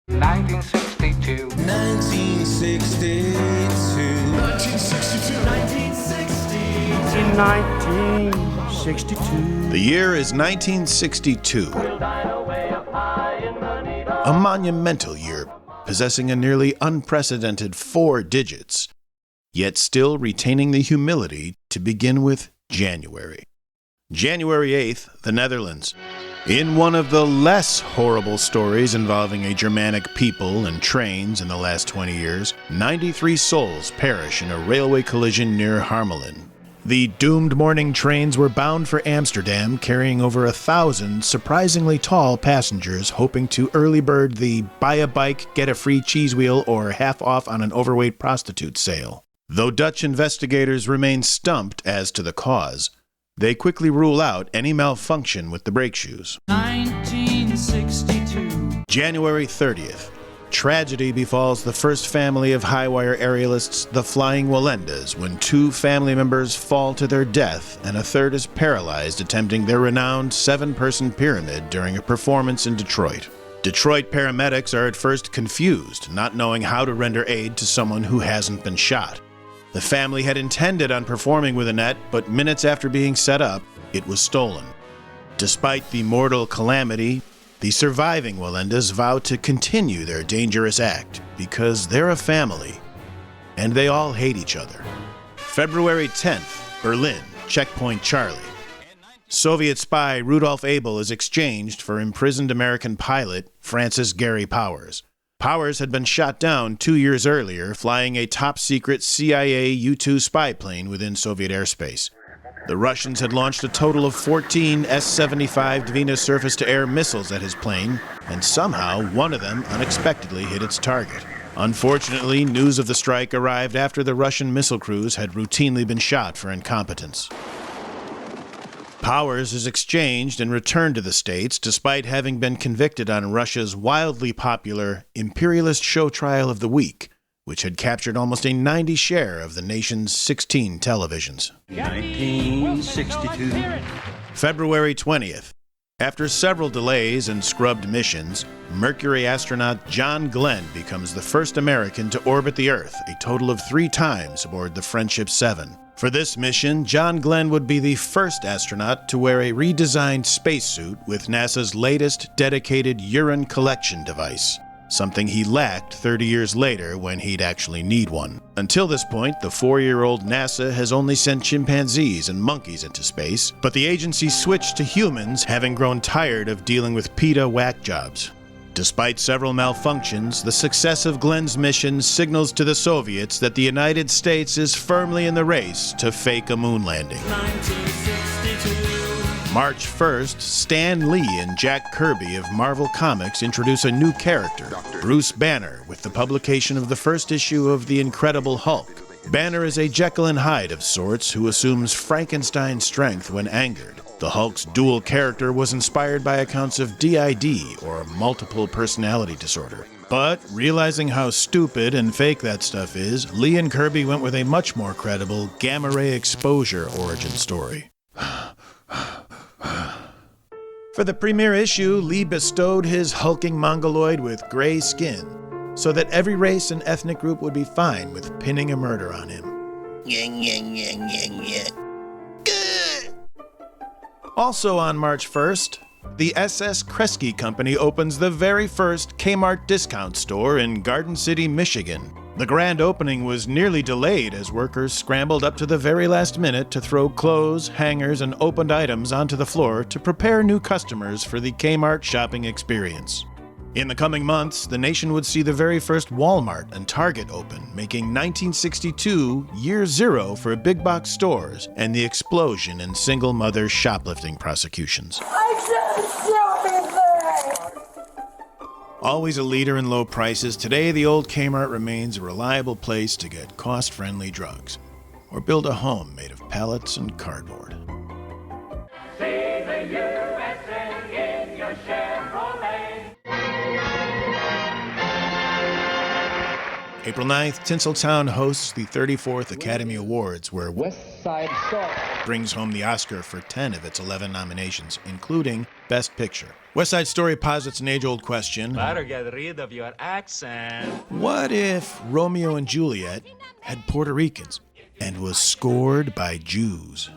1962. 1962. 1962. 1962. The year is 1962. A monumental year, possessing a nearly unprecedented 4 digits, yet still retaining the humility to begin with January. January 8th, the Netherlands. In one of the less horrible stories involving a Germanic people and trains in the last 20 years, 93 souls perish in a railway collision near Harmelen. The doomed morning trains were bound for Amsterdam, carrying over 1,000 surprisingly tall passengers hoping to early bird the buy a bike, get a free cheese wheel, or half off on an overweight prostitute sale. Though Dutch investigators remain stumped as to the cause, they quickly rule out any malfunction with the brake shoes. 1962. January 30th. Tragedy befalls the first family of high-wire aerialists, the Flying Walendas, when 2 family members fall to their death and a third is paralyzed attempting their renowned 7-person pyramid during a performance in Detroit. Detroit paramedics are at first confused, not knowing how to render aid to someone who hasn't been shot. The family had intended on performing with Wynette, but minutes after being set up, it was stolen. Despite the mortal calamity, the surviving Walendas vow to continue their dangerous act because they're a family, and they all hate each other. February 10th, Berlin, Checkpoint Charlie. Soviet spy Rudolf Abel is exchanged for imprisoned American pilot Francis Gary Powers. Powers had been shot down 2 years earlier, flying a top-secret CIA U-2 spy plane within Soviet airspace. The Russians had launched a total of 14 S-75 Dvina surface-to-air missiles at his plane, and somehow one of them unexpectedly hit its target. Unfortunately, news of the strike arrived after the Russian missile crews had routinely been shot for incompetence. Powers is exchanged and returned to the States despite having been convicted on Russia's wildly popular Imperialist Show Trial of the Week, which had captured almost a 90 share of the nation's 16 televisions. 1962. February 20th. After several delays and scrubbed missions, Mercury astronaut John Glenn becomes the first American to orbit the Earth, a total of 3 times aboard the Friendship 7. For this mission, John Glenn would be the first astronaut to wear a redesigned spacesuit with NASA's latest dedicated urine collection device, something he lacked 30 years later when he'd actually need one. Until this point, the 4-year-old NASA has only sent chimpanzees and monkeys into space, but the agency switched to humans, having grown tired of dealing with PETA whack jobs. Despite several malfunctions, the success of Glenn's mission signals to the Soviets that the United States is firmly in the race to fake a moon landing. 1962. March 1st, Stan Lee and Jack Kirby of Marvel Comics introduce a new character, Bruce Banner, with the publication of the first issue of The Incredible Hulk. Banner is a Jekyll and Hyde of sorts who assumes Frankenstein strength when angered. The Hulk's dual character was inspired by accounts of DID, or multiple personality disorder. But, realizing how stupid and fake that stuff is, Lee and Kirby went with a much more credible gamma-ray exposure origin story. For the premiere issue, Lee bestowed his hulking mongoloid with gray skin, so that every race and ethnic group would be fine with pinning a murder on him. Also on March 1st, the SS Kresge Company opens the very first Kmart discount store in Garden City, Michigan. The grand opening was nearly delayed as workers scrambled up to the very last minute to throw clothes, hangers, and opened items onto the floor to prepare new customers for the Kmart shopping experience. In the coming months, the nation would see the very first Walmart and Target open, making 1962 year zero for big box stores and the explosion in single-mother shoplifting prosecutions. Always a leader in low prices, today the old Kmart remains a reliable place to get cost-friendly drugs or build a home made of pallets and cardboard. Save the USA in your Chevrolet. April 9th, Tinseltown hosts the 34th Academy Awards, where West Side Story. Brings home the Oscar for 10 of its 11 nominations, including Best Picture. West Side Story posits an age-old question. Better get rid of your accent. What if Romeo and Juliet had Puerto Ricans and was scored by Jews?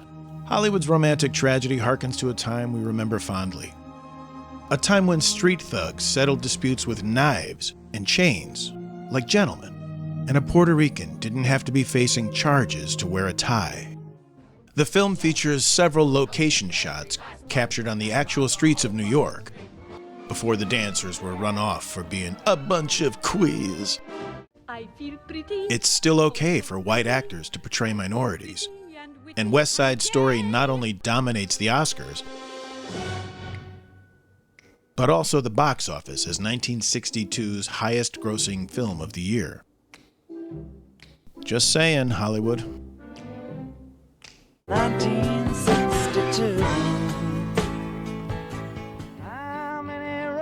Hollywood's romantic tragedy harkens to a time we remember fondly. A time when street thugs settled disputes with knives and chains, like gentlemen, and a Puerto Rican didn't have to be facing charges to wear a tie. The film features several location shots captured on the actual streets of New York, before the dancers were run off for being a bunch of queers. I feel pretty. It's still okay for white actors to portray minorities, and West Side Story not only dominates the Oscars, but also the box office as 1962's highest-grossing film of the year. Just saying, Hollywood. 1962.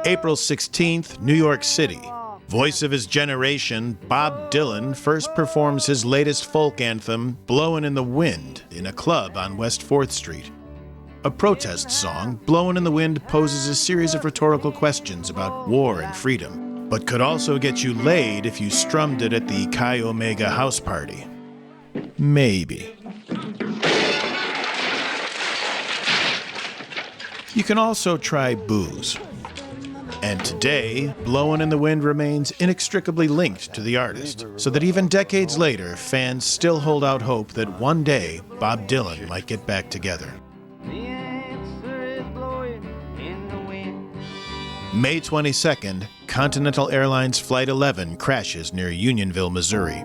April 16th, New York City. Voice of his generation, Bob Dylan first performs his latest folk anthem, Blowin' in the Wind, in a club on West 4th Street. A protest song, Blowin' in the Wind poses a series of rhetorical questions about war and freedom, but could also get you laid if you strummed it at the Chi Omega house party. Maybe. You can also try booze. And today, Blowin' in the Wind remains inextricably linked to the artist, so that even decades later, fans still hold out hope that one day, Bob Dylan might get back together. May 22nd, Continental Airlines Flight 11 crashes near Unionville, Missouri.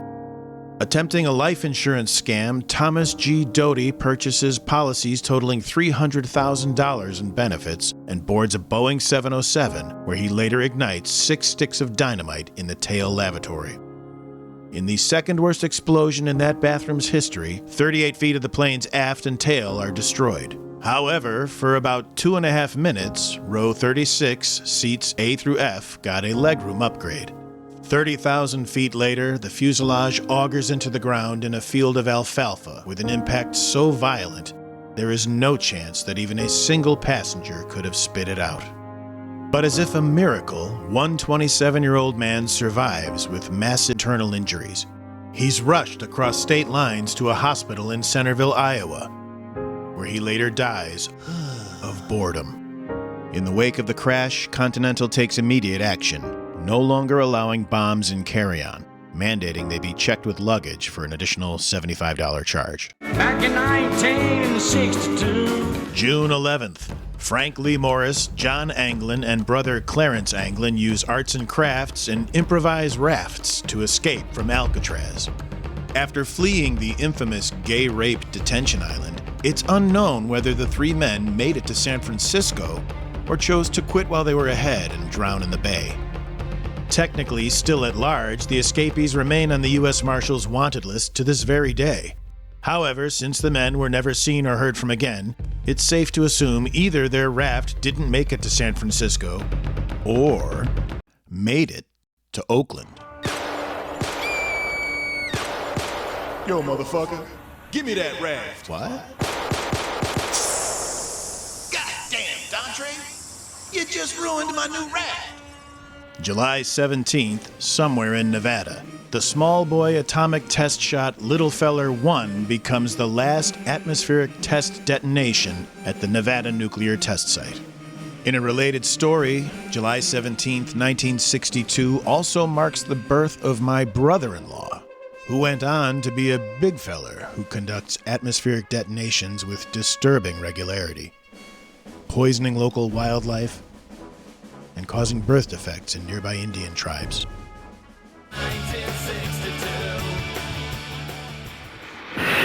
Attempting a life insurance scam, Thomas G. Doty purchases policies totaling $300,000 in benefits and boards a Boeing 707, where he later ignites 6 sticks of dynamite in the tail lavatory. In the second worst explosion in that bathroom's history, 38 feet of the plane's aft and tail are destroyed. However, for about 2.5 minutes, row 36, seats A through F, got a legroom upgrade. 30,000 feet later, the fuselage augers into the ground in a field of alfalfa with an impact so violent, there is no chance that even a single passenger could have spit it out. But as if a miracle, one 27-year-old man survives with massive internal injuries. He's rushed across state lines to a hospital in Centerville, Iowa, where he later dies of boredom. In the wake of the crash, Continental takes immediate action, no longer allowing bombs in carry-on, mandating they be checked with luggage for an additional $75 charge. Back in 1962. June 11th, Frank Lee Morris, John Anglin, and brother Clarence Anglin use arts and crafts and improvise rafts to escape from Alcatraz. After fleeing the infamous gay rape detention island, it's unknown whether the 3 men made it to San Francisco or chose to quit while they were ahead and drown in the bay. Technically still at large, the escapees remain on the U.S. Marshals wanted list to this very day. However, since the men were never seen or heard from again, it's safe to assume either their raft didn't make it to San Francisco or made it to Oakland. Yo, motherfucker, give me that raft. What? Goddamn, Dontre, you just ruined my new raft. July 17th, somewhere in Nevada, the small boy atomic test shot Little Feller 1 becomes the last atmospheric test detonation at the Nevada nuclear test site. In a related story, July 17th, 1962 also marks the birth of my brother-in-law, who went on to be a big feller who conducts atmospheric detonations with disturbing regularity, poisoning local wildlife and causing birth defects in nearby Indian tribes.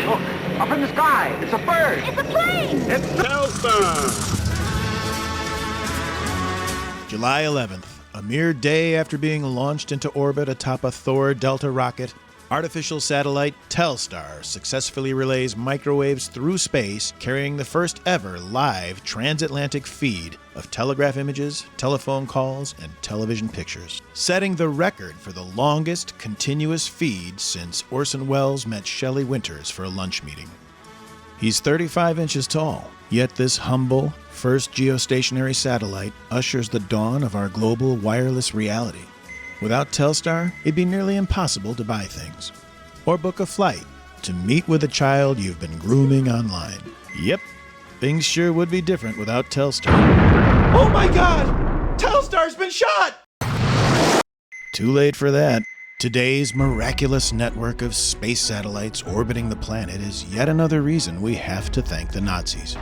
Look, up in the sky, it's a bird. It's a plane! It's Telstar. July 11th, a mere day after being launched into orbit atop a Thor Delta rocket, artificial satellite Telstar successfully relays microwaves through space, carrying the first ever live transatlantic feed of telegraph images, telephone calls, and television pictures, setting the record for the longest continuous feed since Orson Welles met Shelley Winters for a lunch meeting. He's 35 inches tall, yet this humble, first geostationary satellite ushers the dawn of our global wireless reality. Without Telstar, it'd be nearly impossible to buy things, or book a flight to meet with a child you've been grooming online. Yep, things sure would be different without Telstar. Oh my god! Telstar's been shot! Too late for that. Today's miraculous network of space satellites orbiting the planet is yet another reason we have to thank the Nazis.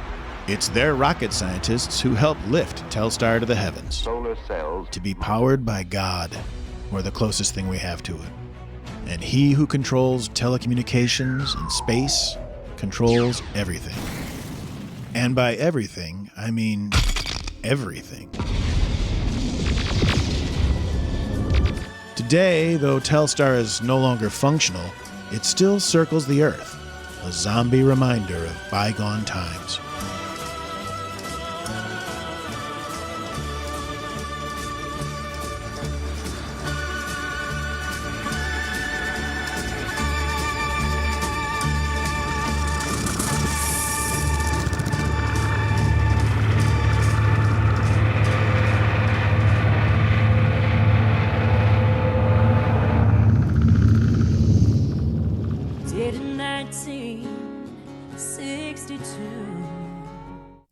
It's their rocket scientists who helped lift Telstar to the heavens. Solar cells. To be powered by God, or the closest thing we have to it. And he who controls telecommunications and space controls everything. And by everything, I mean everything. Today, though Telstar is no longer functional, it still circles the Earth, a zombie reminder of bygone times.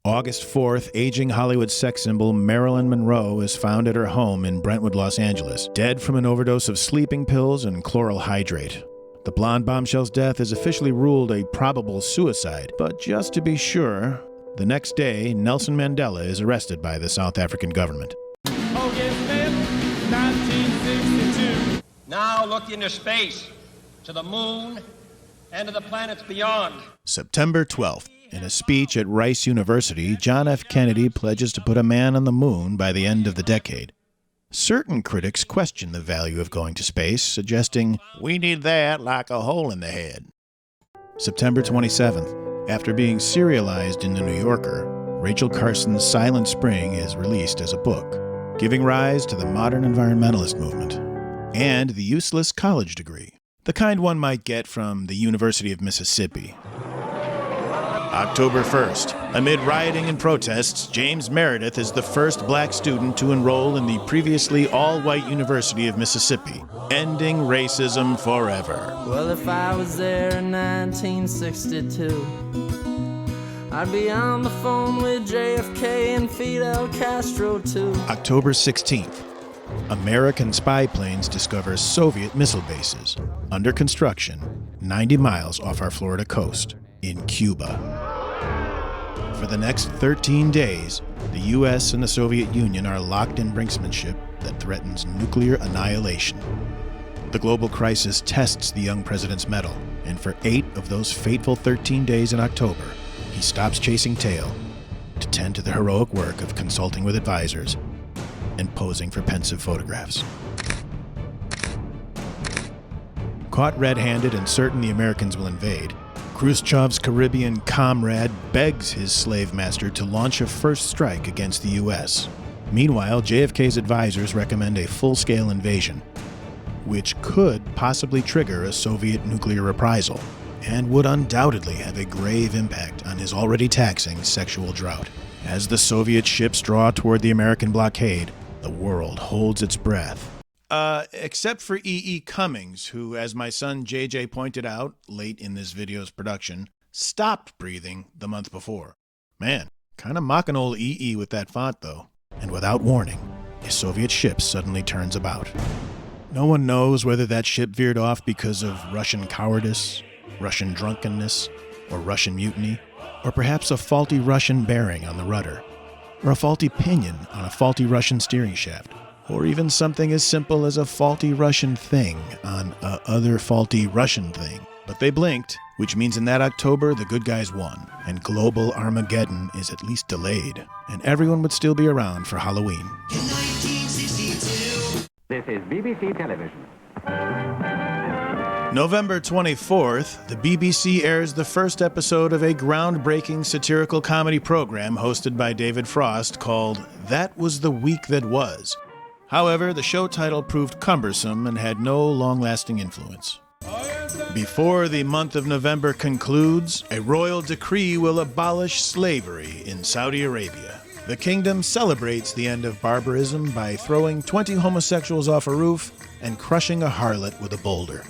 August 4th, aging Hollywood sex symbol Marilyn Monroe is found at her home in Brentwood, Los Angeles, dead from an overdose of sleeping pills and chloral hydrate. The blonde bombshell's death is officially ruled a probable suicide, but just to be sure, the next day, Nelson Mandela is arrested by the South African government. August 5th, 1962. Now look into space, to the moon, and to the planets beyond. September 12th. In a speech at Rice University, John F. Kennedy pledges to put a man on the moon by the end of the decade. Certain critics question the value of going to space, suggesting, we need that like a hole in the head. September 27th. After being serialized in The New Yorker, Rachel Carson's Silent Spring is released as a book, giving rise to the modern environmentalist movement and the useless college degree, the kind one might get from the University of Mississippi. October 1st. Amid rioting and protests, James Meredith is the first black student to enroll in the previously all-white University of Mississippi, ending racism forever. Well, if I was there in 1962, I'd be on the phone with JFK and Fidel Castro, too. October 16th. American spy planes discover Soviet missile bases under construction 90 miles off our Florida coast in Cuba. For the next 13 days, the U.S. and the Soviet Union are locked in brinksmanship that threatens nuclear annihilation. The global crisis tests the young president's mettle, and for 8 of those fateful 13 days in October, he stops chasing tail to tend to the heroic work of consulting with advisors and posing for pensive photographs. Caught red-handed and certain the Americans will invade, Khrushchev's Caribbean comrade begs his slave master to launch a first strike against the U.S. Meanwhile, JFK's advisors recommend a full-scale invasion, which could possibly trigger a Soviet nuclear reprisal, and would undoubtedly have a grave impact on his already taxing sexual drought. As the Soviet ships draw toward the American blockade, the world holds its breath. Except for E.E. Cummings, who, as my son JJ pointed out late in this video's production, stopped breathing the month before. Man, kind of mocking old E.E. with that font, though. And without warning, a Soviet ship suddenly turns about. No one knows whether that ship veered off because of Russian cowardice, Russian drunkenness, or Russian mutiny, or perhaps a faulty Russian bearing on the rudder, or a faulty pinion on a faulty Russian steering shaft, or even something as simple as a faulty Russian thing on a other faulty Russian thing. But they blinked, which means in that October, the good guys won, and global Armageddon is at least delayed, and everyone would still be around for Halloween. In 1962. This is BBC Television. November 24th, the BBC airs the first episode of a groundbreaking satirical comedy program hosted by David Frost called That Was the Week That Was. However, the show title proved cumbersome and had no long-lasting influence. Before the month of November concludes, a royal decree will abolish slavery in Saudi Arabia. The kingdom celebrates the end of barbarism by throwing 20 homosexuals off a roof and crushing a harlot with a boulder.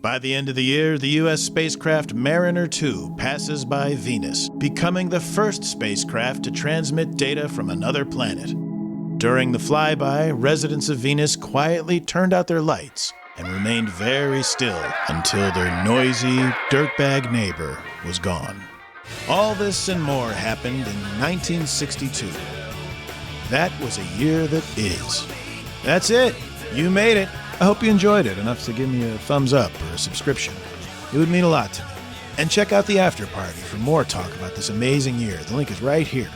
By the end of the year, the U.S. spacecraft Mariner 2 passes by Venus, becoming the first spacecraft to transmit data from another planet. During the flyby, residents of Venus quietly turned out their lights and remained very still until their noisy, dirtbag neighbor was gone. All this and more happened in 1962. That was a year that is. That's it. You made it. I hope you enjoyed it enough to give me a thumbs up or a subscription. It would mean a lot to me. And check out the after party for more talk about this amazing year. The link is right here.